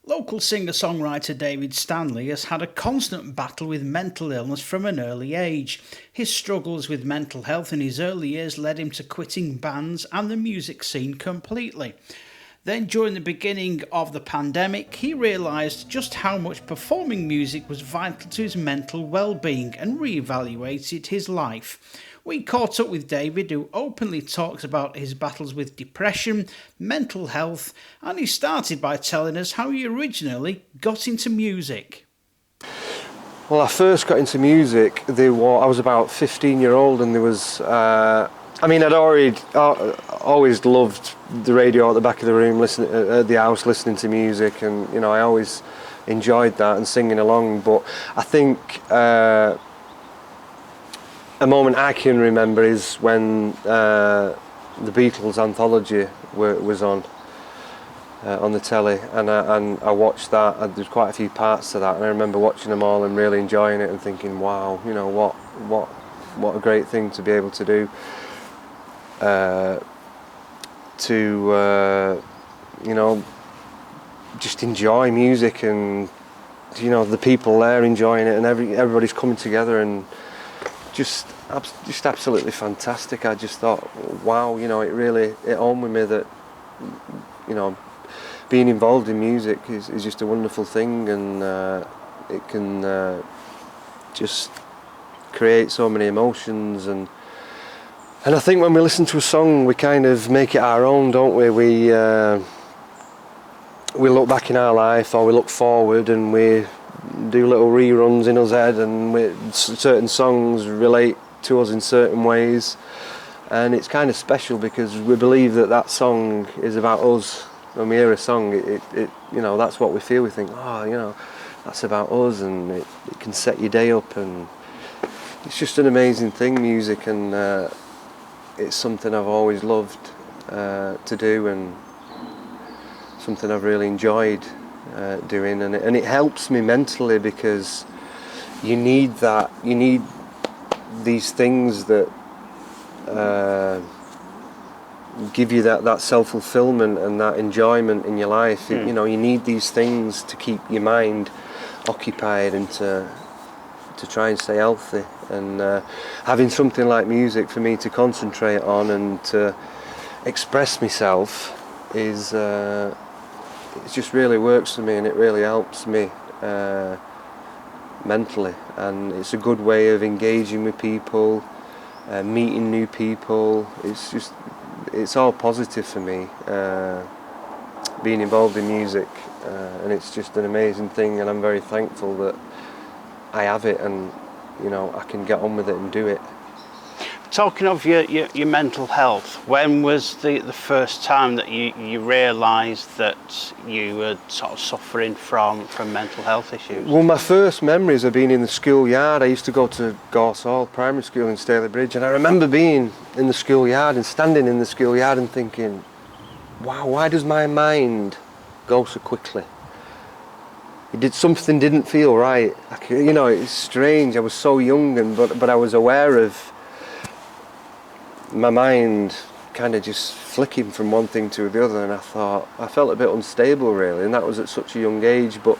Local singer-songwriter David Stanley has had a constant battle with mental illness from an early age. His struggles with mental health in his early years led him to quitting bands and the music scene completely. Then, during the beginning of the pandemic, he realised just how much performing music was vital to his mental well-being and re-evaluated his life. We caught up with David, who openly talks about his battles with depression, mental health, and he started by telling us how he originally got into music. Well, I first got into music, I was about 15-year-old, and there was, I'd always loved the radio at the back of the room, listening at the house, listening to music, and I always enjoyed that and singing along. But I think a moment I can remember is when the Beatles anthology was on the telly, and I watched that. And there's quite a few parts to that, and I remember watching them all and really enjoying it and thinking, wow, what a great thing to be able to do. Just enjoy music, and the people there enjoying it, and everybody's coming together, and just absolutely fantastic. I just thought, wow, it really hit home with me that being involved in music is just a wonderful thing, and it can just create so many emotions, and I think when we listen to a song, we kind of make it our own, don't we? We look back in our life, or we look forward, and we do little reruns in our head, and certain songs relate to us in certain ways, and it's kind of special because we believe that song is about us. When we hear a song, it that's what we feel. We think, that's about us, and it can set your day up, and it's just an amazing thing, music, and it's something I've always loved to do, and something I've really enjoyed doing, and it helps me mentally, because you need these things that give you that self-fulfillment and that enjoyment in your life. You need these things to keep your mind occupied and to try and stay healthy, and having something like music for me to concentrate on and to express myself is it just really works for me, and it really helps me mentally, and it's a good way of engaging with people, meeting new people. It's all positive for me, being involved in music, and it's just an amazing thing, and I'm very thankful that I have it, and I can get on with it and do it. Talking of your mental health, when was the first time that you realised that you were sort of suffering from mental health issues? Well, my first memories of being in the schoolyard, I used to go to Gorse Hall Primary School in Staley Bridge, and I remember being in the schoolyard and standing in the schoolyard and thinking, wow, why does my mind go so quickly? Something didn't feel right. It's strange. I was so young, but I was aware of my mind kind of just flicking from one thing to the other, and I felt a bit unstable, really, and that was at such a young age. But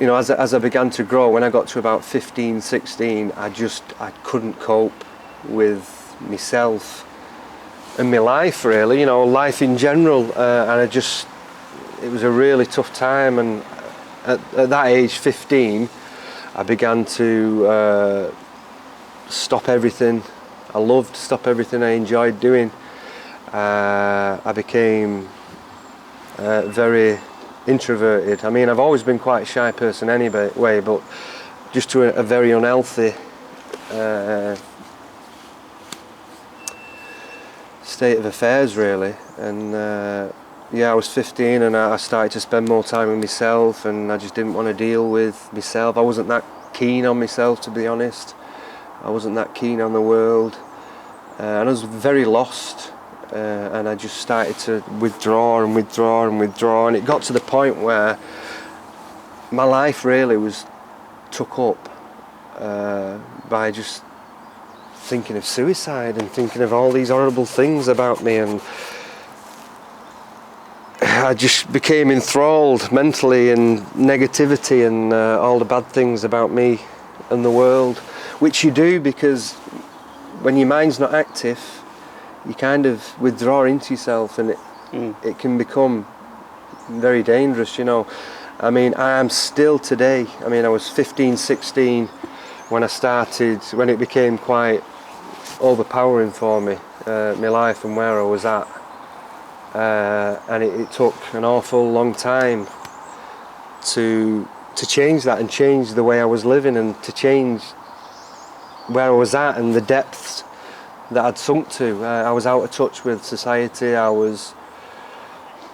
as I began to grow, when I got to about 15, 16, I couldn't cope with myself and my life, really, life in general, and it was a really tough time. And at that age, 15, I began to stop everything I loved, stop everything I enjoyed doing. I became very introverted. I've always been quite a shy person anyway, but just to a very unhealthy state of affairs, really. And I was 15, and I started to spend more time with myself, and I just didn't want to deal with myself. I wasn't that keen on myself, to be honest. I wasn't that keen on the world, and I was very lost, and I just started to withdraw, and it got to the point where my life really was took up by just thinking of suicide and thinking of all these horrible things about me, and I just became enthralled mentally in negativity and all the bad things about me and the world, which you do because when your mind's not active, you kind of withdraw into yourself, and it can become very dangerous, you know. I mean, I am still today, I mean, I was 15, 16 when I started, when it became quite overpowering for me, my life and where I was at. And it took an awful long time to change that and change the way I was living and to change where I was at and the depths that I'd sunk to. I was out of touch with society, I was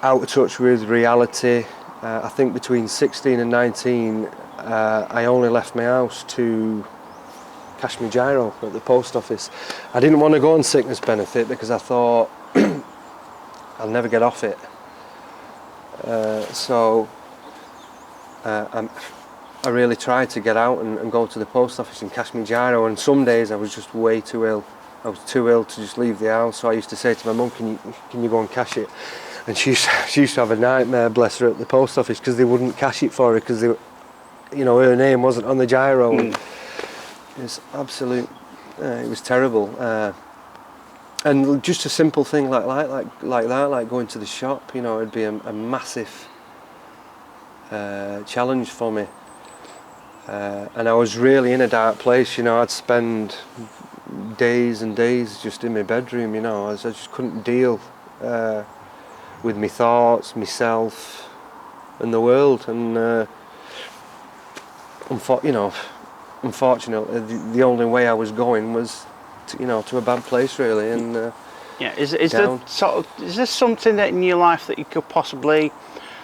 out of touch with reality. I think between 16 and 19 I only left my house to cash my gyro at the post office. I didn't want to go on sickness benefit because I thought I'll never get off it. So I really tried to get out and go to the post office and cash my gyro, and some days I was just way too ill. I was too ill to just leave the house, so I used to say to my mum, can you go and cash it? And she used to have a nightmare, bless her, at the post office because they wouldn't cash it for her because her name wasn't on the gyro. It was absolute, it was terrible. And just a simple thing like that, like going to the shop, it'd be a massive challenge for me. And I was really in a dark place, I'd spend days and days just in my bedroom, I just couldn't deal with my thoughts, myself and the world. And unfortunately the only way I was going was to a bad place, really. And is there something that in your life that you could possibly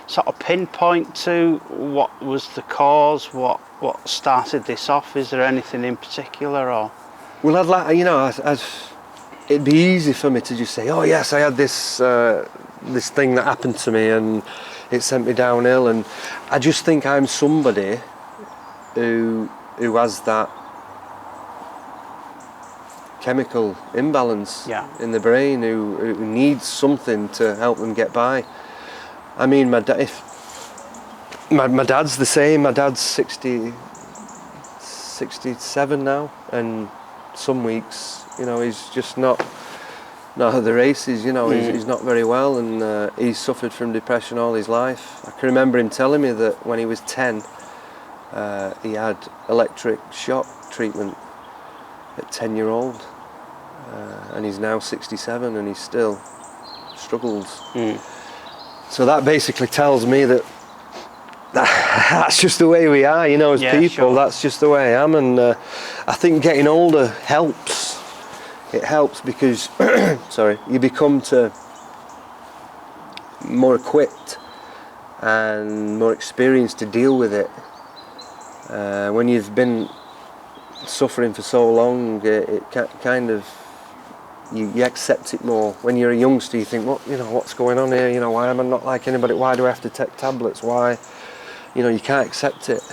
sort of pinpoint to? What was the cause? What started this off? Is there anything in particular, or? Well, I'd like, it'd be easy for me to just say, oh yes, I had this this thing that happened to me and it sent me downhill, and I just think I'm somebody who has that chemical imbalance in the brain, who needs something to help them get by. I mean, my dad's the same. My dad's 67 now, and some weeks, he's just not at the races. He's not very well, and he's suffered from depression all his life. I can remember him telling me that when he was 10, he had electric shock treatment at 10-year-old, and he's now 67 and he still struggles. So that basically tells me that that's just the way we are, as people. Sure. That's just the way I am, and I think getting older helps. It helps because you become more equipped and more experienced to deal with it. When you've been suffering for so long, it kind of you accept it more. When you're a youngster, you think, what's going on here? Why am I not like anybody? Why do I have to take tablets? Why? You can't accept it.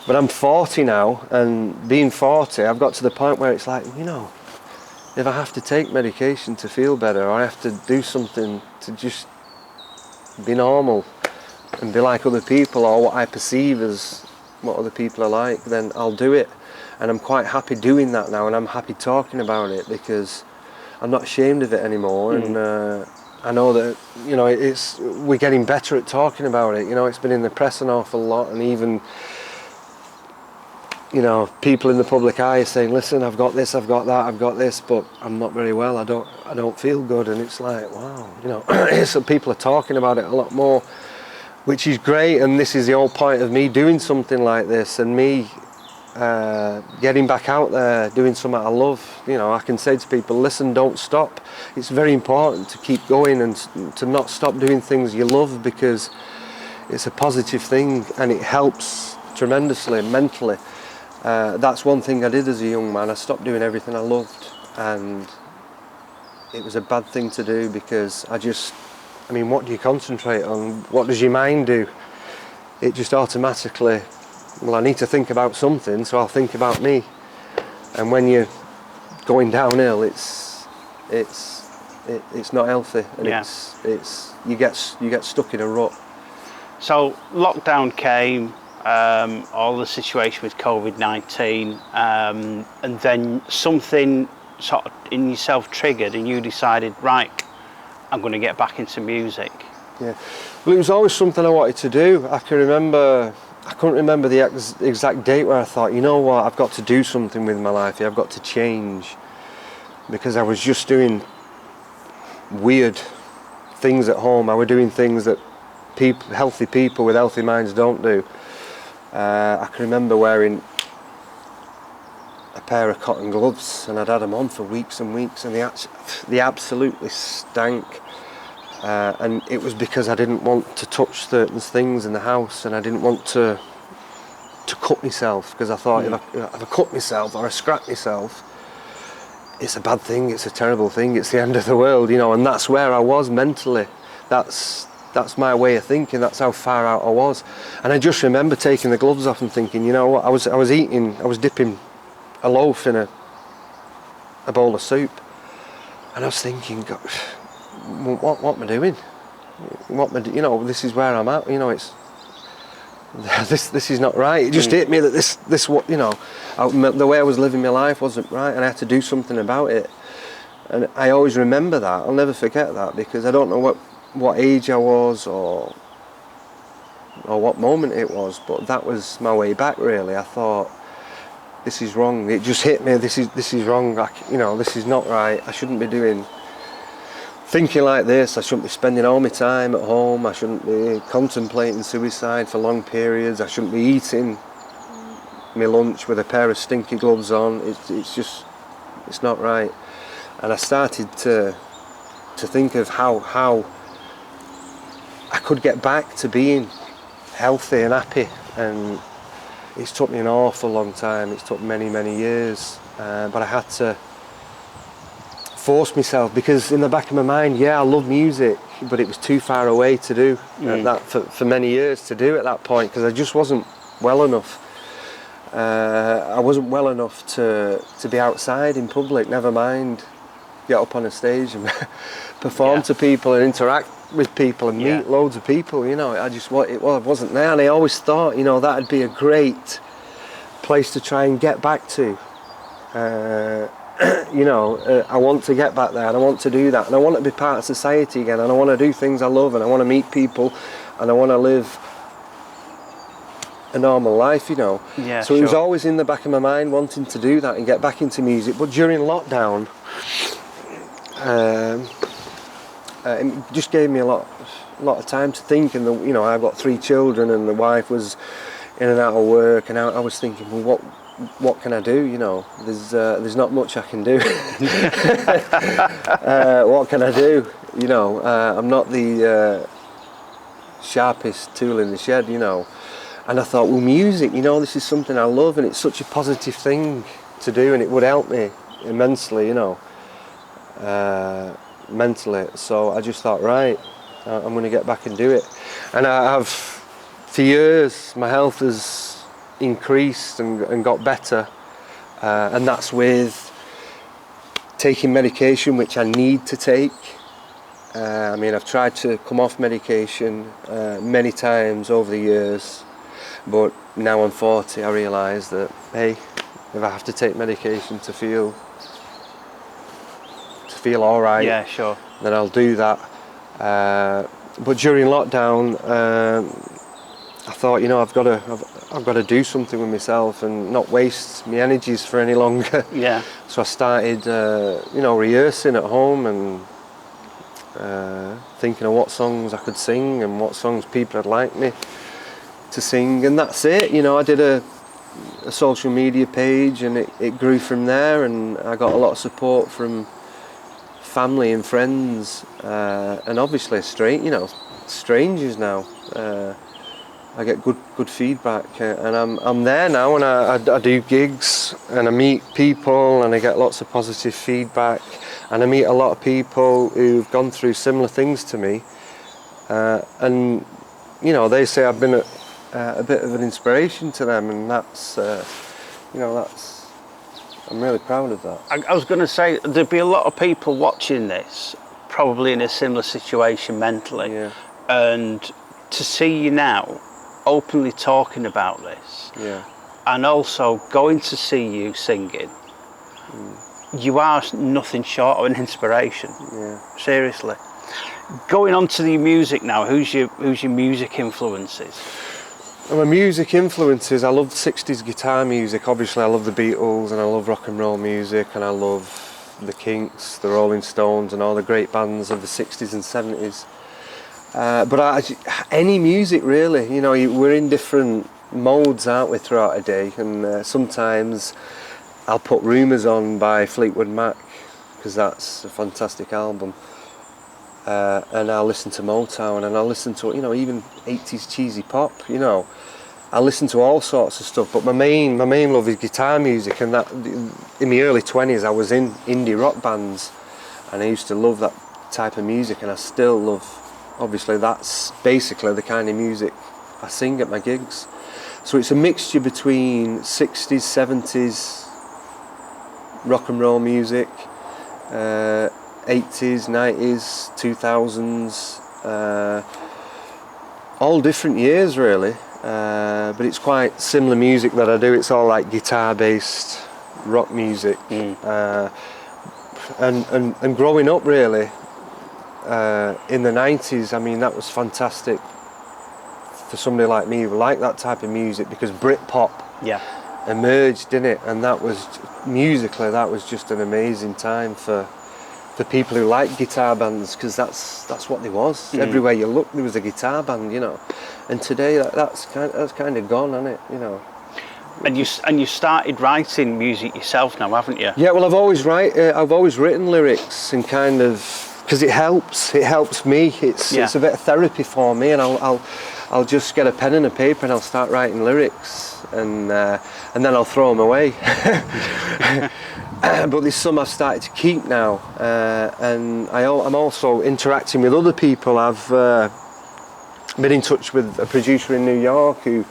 But I'm 40 now, and being 40, I've got to the point where it's like, if I have to take medication to feel better, or I have to do something to just be normal and be like other people, or what I perceive as what other people are like, then I'll do it. And I'm quite happy doing that now, and I'm happy talking about it because I'm not ashamed of it anymore. And I know that we're getting better at talking about it. It's been in the press an awful lot, and even people in the public eye are saying, listen, I've got this, I've got that, I've got this, but I'm not very well, I don't feel good. And it's like, wow, so people are talking about it a lot more, which is great. And this is the whole point of me doing something like this, and me getting back out there, doing something I love. I can say to people, listen, don't stop. It's very important to keep going and to not stop doing things you love, because it's a positive thing and it helps tremendously mentally. That's one thing I did as a young man. I stopped doing everything I loved, and it was a bad thing to do because what do you concentrate on? What does your mind do? It just automatically, I need to think about something, so I'll think about me. And when you're going downhill, it's it's not healthy, and it's you get stuck in a rut. So lockdown came, all the situation with COVID-19, and then something sort of in yourself triggered, and you decided, right, I'm going to get back into music. Yeah, well, it was always something I wanted to do. I couldn't remember the exact date where I thought, you know what, I've got to do something with my life here. I've got to change, because I was just doing weird things at home. I was doing things that healthy people with healthy minds don't do. I can remember wearing a pair of cotton gloves, and I'd had them on for weeks and weeks, and they absolutely stank. And it was because I didn't want to touch certain things in the house, and I didn't want to cut myself, because I thought if I cut myself or I scrap myself, it's a bad thing, it's a terrible thing, it's the end of the world, you know. And that's where I was mentally. That's my way of thinking. That's how far out I was. And I just remember taking the gloves off and thinking, you know what, I was dipping a loaf in a bowl of soup, and I was thinking, gosh, what am I doing? You know, this is where I'm at. You know, it's this is not right. It just hit me that this what, you know, the way I was living my life wasn't right, and I had to do something about it. And I always remember that. I'll never forget that, because I don't know what age I was or what moment it was, but that was my way back. Really, I thought, this is wrong. It just hit me. This is wrong. You know, this is not right. I shouldn't be thinking like this. I shouldn't be spending all my time at home. I shouldn't be contemplating suicide for long periods. I shouldn't be eating my lunch with a pair of stinky gloves on. It's not right. And I started to think of how I could get back to being healthy and happy. And it's took me an awful long time. It's took many years, but I had to force myself, because in the back of my mind, I love music, but it was too far away to do that for many years to do at that point, because I just wasn't well enough. I wasn't well enough to be outside in public, never mind get up on a stage and perform to people and interact with people and meet loads of people. You know, it wasn't there, and I always thought, you know, that'd be a great place to try and get back to. You know, I want to get back there, and I want to do that, and I want to be part of society again, and I want to do things I love, and I want to meet people, and I want to live a normal life, you know. So it was always in the back of my mind, wanting to do that and get back into music. But during lockdown, it just gave me a lot of time to think, and you know, I've got 3 children, and the wife was in and out of work, and I was thinking, well, what can I do? You know, there's not much I can do. What can I do? You know, I'm not the sharpest tool in the shed, you know. And I thought, well, music, you know, this is something I love, and it's such a positive thing to do, and it would help me immensely, you know, mentally. So I just thought, right, I'm going to get back and do it. And I have, for years, my health has increased and got better, and that's with taking medication, which I need to take. I mean, I've tried to come off medication many times over the years, but now I'm 40, I realise that, hey, if I have to take medication to feel all right, then I'll do that. But during lockdown, I thought, you know, I've got to do something with myself and not waste my energies for any longer. So I started, you know, rehearsing at home and thinking of what songs I could sing and what songs people would like me to sing, and that's it. You know, I did a social media page, and it grew from there, and I got a lot of support from family and friends, and obviously strangers now. I get good feedback, and I'm there now, and I do gigs, and I meet people, and I get lots of positive feedback, and I meet a lot of people who've gone through similar things to me, and you know, they say I've been a bit of an inspiration to them, and that's you know, I'm really proud of that. I was going to say, there'd be a lot of people watching this probably in a similar situation mentally. Yeah. And to see you now openly talking about this, Yeah. and also going to see you singing, you are nothing short of an inspiration. Yeah. Seriously. Going on to the music now, who's your music influences? And my music influences, I love 60s guitar music. Obviously I love the Beatles, and I love rock and roll music, and I love the Kinks, the Rolling Stones, and all the great bands of the 60s and 70s. But any music really, you know, we're in different modes, aren't we, throughout a day, and sometimes I'll put Rumours on by Fleetwood Mac, because that's a fantastic album. And I'll listen to Motown, and I'll listen to, you know, even 80s cheesy pop, you know. I listen to all sorts of stuff, but my main love is guitar music, and that in my early 20s I was in indie rock bands, and I used to love that type of music, and I still love, obviously that's basically the kind of music I sing at my gigs. So it's a mixture between 60s, 70s rock and roll music, 80s, 90s, 2000s, all different years really, but it's quite similar music that I do. It's all like guitar based rock music, and growing up really in the 90s, I mean, that was fantastic for somebody like me who liked that type of music, because Britpop emerged, didn't it? And that was musically, that was just an amazing time for people who like guitar bands, because that's what there was. Everywhere you look, there was a guitar band, you know. And today that's kind of gone, hasn't it? You know. And you started writing music yourself now, haven't you? Yeah, well, I've always written lyrics, and kind of, because it helps me. It's a bit of therapy for me, and I'll just get a pen and a paper and I'll start writing lyrics, and then I'll throw them away. But there's some I've started to keep now, and I'm also interacting with other people. I've been in touch with a producer in New York who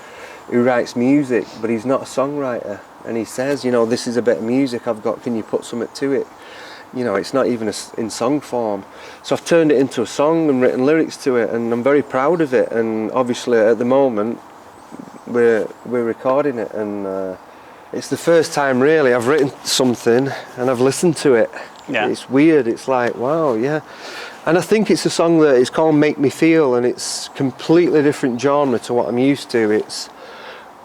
writes music, but he's not a songwriter, and he says, you know, this is a bit of music I've got, can you put something to it? You know, it's not even in song form. So I've turned it into a song and written lyrics to it, and I'm very proud of it. And obviously at the moment we're recording it, and it's the first time really I've written something and I've listened to it. Yeah. It's weird, it's like, wow, yeah. And I think it's a song that is called Make Me Feel, and it's completely different genre to what I'm used to. It's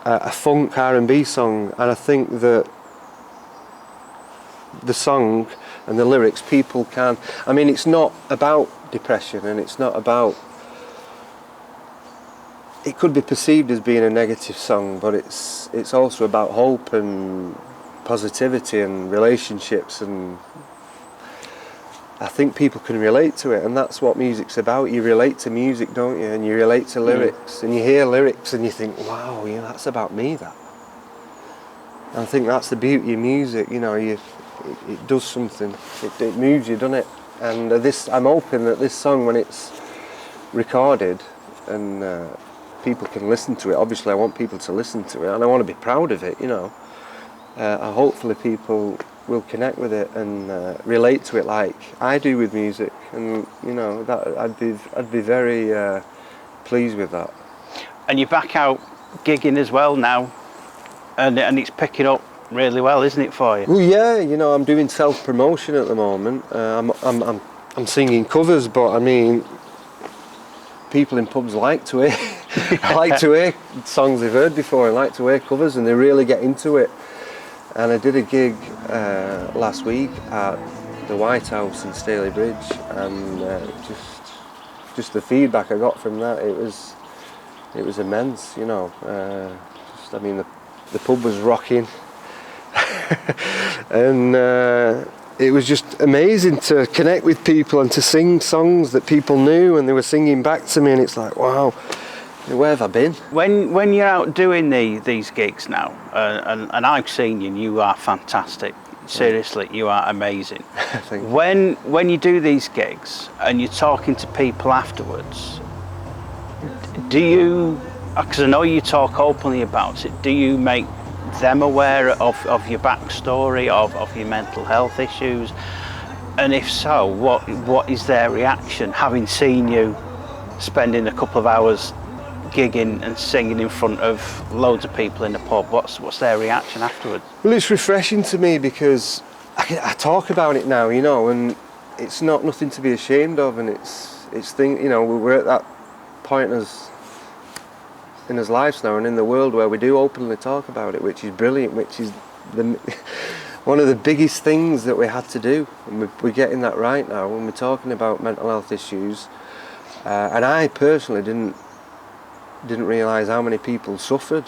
a funk R&B song, and I think that the song and the lyrics, people can, I mean, it's not about depression, and it's not about, it could be perceived as being a negative song, but it's also about hope and positivity and relationships, and I think people can relate to it, and that's what music's about. You relate to music, don't you? And you relate to lyrics, and you hear lyrics and you think, wow, yeah, that's about me, that. And I think that's the beauty of music, you know, it does something, it moves you, doesn't it? And I'm hoping that this song, when it's recorded and people can listen to it, obviously I want people to listen to it, and I want to be proud of it, you know. Hopefully people will connect with it and relate to it like I do with music, and you know, that I'd be very pleased with that. And you're back out gigging as well now, and it's picking up really well, isn't it, for you? Well, yeah, you know, I'm doing self-promotion at the moment. I'm singing covers, but I mean, people in pubs like to hear like to hear songs they've heard before, and like to hear covers, and they really get into it. And I did a gig last week at the White House in Staley Bridge, and just the feedback I got from that, it was immense, you know. I mean, the pub was rocking, and it was just amazing to connect with people and to sing songs that people knew, and they were singing back to me, and it's like, wow. Where have I been? When you're out doing these gigs now, and I've seen you, and you are fantastic. Seriously, you are amazing. Thank you. When you do these gigs and you're talking to people afterwards, do you, because I know you talk openly about it, do you make them aware of your backstory, of your mental health issues? And if so, what is their reaction, having seen you spending a couple of hours gigging and singing in front of loads of people in the pub? What's their reaction afterwards? Well, it's refreshing to me because I talk about it now, you know, and it's not nothing to be ashamed of, and you know, we're at that point in his lives now and in the world where we do openly talk about it, which is brilliant, which is one of the biggest things that we had to do, and we're getting that right now when we're talking about mental health issues. And I personally didn't realise how many people suffered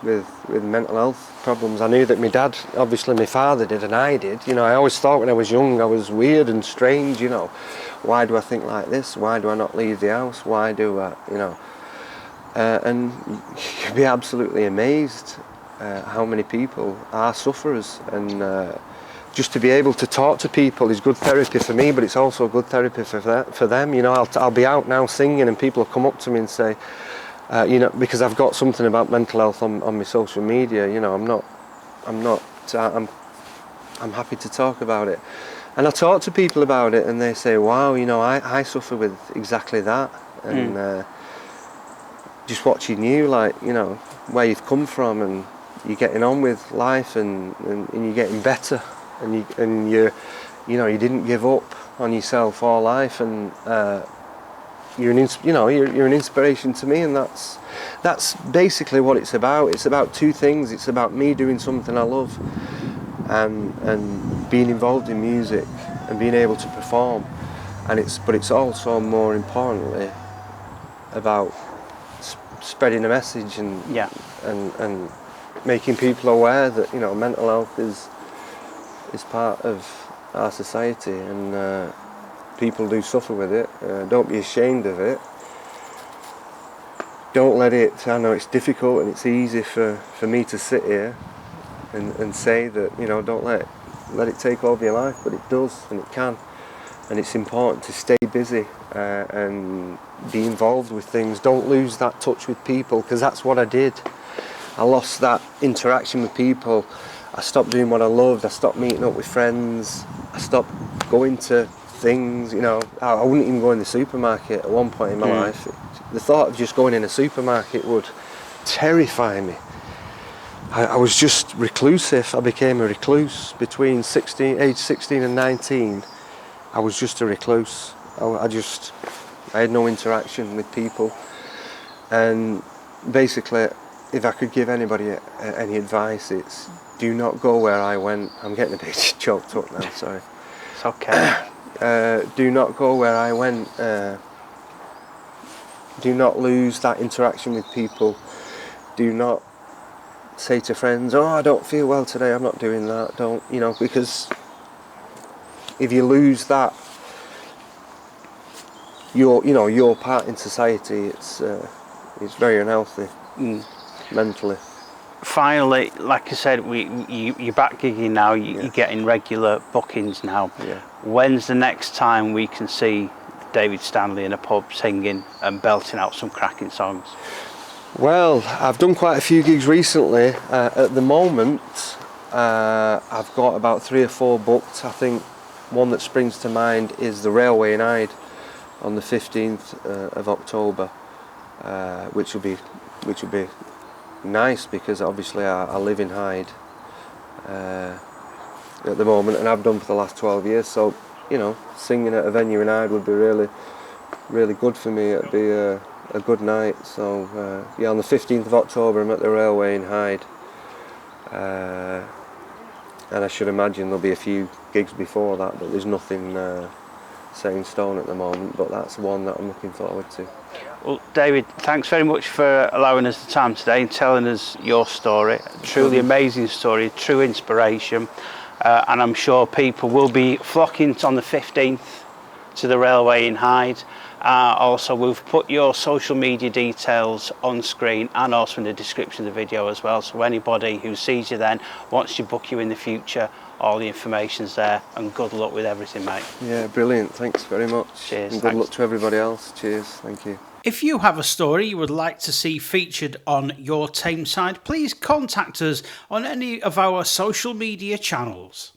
with mental health problems. I knew that my dad, obviously my father did, and I did. You know, I always thought when I was young I was weird and strange, you know. Why do I think like this? Why do I not leave the house? Why do I, you know? And you'd be absolutely amazed how many people are sufferers, and just to be able to talk to people is good therapy for me, but it's also good therapy for them. You know, I'll be out now singing and people will come up to me and say, you know, because I've got something about mental health on my social media, you know, I'm happy to talk about it. And I talk to people about it and they say, wow, you know, I suffer with exactly that. And just watching you, like, you know, where you've come from, and you're getting on with life, and you're getting better, and you know, you didn't give up on yourself all life, and you're an inspiration to me, and that's basically what it's about. It's about two things. It's about me doing something I love, and being involved in music and being able to perform, but it's also more importantly about spreading a message and making people aware that, you know, mental health is part of our society, and people do suffer with it. Don't be ashamed of it. Don't let it, I know it's difficult and it's easy for me to sit here and say that, you know, don't let it take over your life, but it does, and it can. And it's important to stay busy and be involved with things. Don't lose that touch with people, because that's what I did. I lost that interaction with people. I stopped doing what I loved. I stopped meeting up with friends. I stopped going to things, you know. I wouldn't even go in the supermarket at one point in my life. The thought of just going in a supermarket would terrify me. I was just reclusive. I became a recluse between age 16 and 19. I was just a recluse. I had no interaction with people. And basically, if I could give anybody any advice, it's do not go where I went. I'm getting a bit choked up now, sorry. It's okay. Do not go where I went. Do not lose that interaction with people. Do not say to friends, oh, I don't feel well today, I'm not doing that. Don't, you know, because if you lose that, your part in society, it's very unhealthy mentally. Finally, like I said, you're back gigging now. You're getting regular bookings now. Yeah. When's the next time we can see David Stanley in a pub singing and belting out some cracking songs? Well, I've done quite a few gigs recently. At the moment, I've got about 3 or 4 booked. I think one that springs to mind is the Railway in Hyde on the 15th of October, which will be nice, because obviously I live in Hyde at the moment, and I've done for the last 12 years. So, you know, singing at a venue in Hyde would be really, really good for me. It'd be a good night. So on the 15th of October I'm at the Railway in Hyde, and I should imagine there'll be a few gigs before that, but there's nothing set in stone at the moment. But that's one that I'm looking forward to. Well, David, thanks very much for allowing us the time today and telling us your story. A truly amazing story, true inspiration, and I'm sure people will be flocking on the 15th to the Railway in Hyde. Also, we've put your social media details on screen and also in the description of the video as well, so anybody who sees you then, wants to book you in the future, all the information's there. And good luck with everything, mate. Yeah, brilliant, thanks very much. Cheers. And good luck to everybody else. Cheers, thank you. If you have a story you would like to see featured on your Tameside, please contact us on any of our social media channels.